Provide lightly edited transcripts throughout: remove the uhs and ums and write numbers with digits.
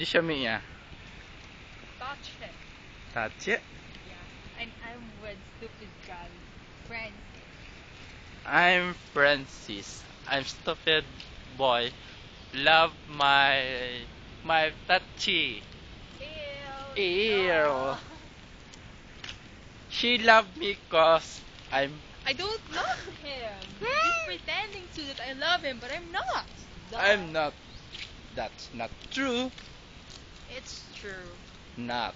Di siya Mia. Touch it. Touch it. Yeah. And I'm with stupid guy. Francis. I'm Francis. I'm stupid boy. Love my touchy. Ew. Ew. She loved me cause I don't love him. He's pretending to that I love him, but I'm not. Duh. I'm not. That's not true. It's true. Not.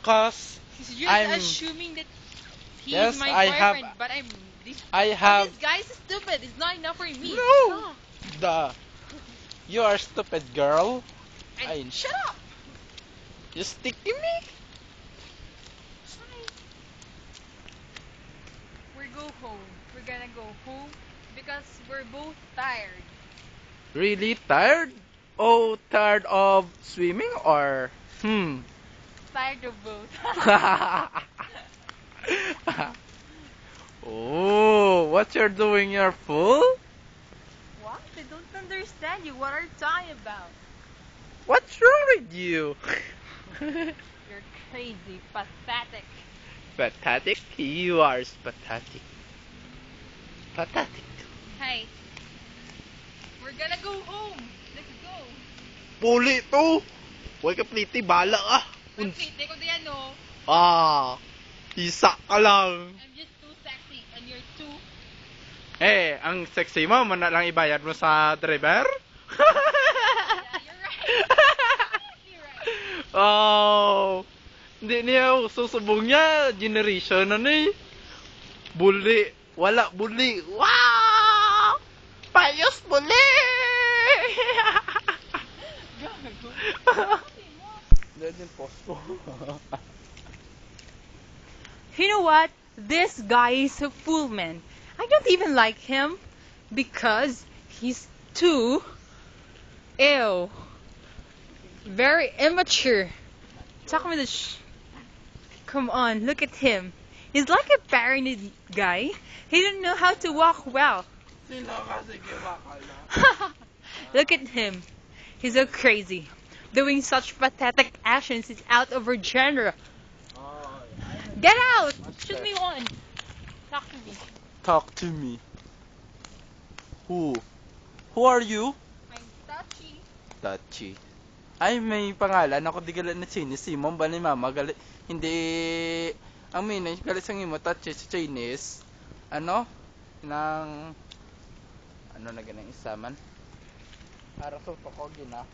Cause He's just I'm assuming that he's Yes, my I have- boyfriend, but I'm this. I have This guy's stupid. It's not enough for me. No. the You are stupid girl. And I- shut up. You sticky me? Bye. We're gonna go home because we're both tired. Really tired? Oh, tired of swimming or Tired of both. Oh, what you're doing? You're full? What? I don't understand you. What are you talking about? What's wrong with you? You're crazy, pathetic. Pathetic? You are pathetic. Pathetic. Hey, we're gonna go home. Let's go. Puli to. Huwag ka pliti, bala ka. I'm pretty ko din, no? Isa ka lang. I'm just too sexy and you're too... Eh, ang sexy mo, man na lang ibayad mo sa driver? Yeah, you're right. You're right. Oh, hindi niya susubong niya. Generation na ni. Bully. Wala, bully. Wow! Payos bully! Yan yung post ko. You know what? This guy is a fool, man. I don't even like him because he's too ew. Very immature. Talk me the Come on, look at him. He's like a paranoid guy. He didn't know how to walk well. Look at him. He's so crazy. Doing such pathetic actions is out of our genre. Get out! Shoot me one. Talk to me. Talk to me. Who? Who are you? I'm touchy. Tachi. Ay, may pangalan. Ako di galit na Chinese. Simon ba ni Mama? Galit. Hindi. Ang minay, galit sa mo. Tachi sa Chinese. Ano? Nang... Ano na ganang isaman? Para sa pako gina.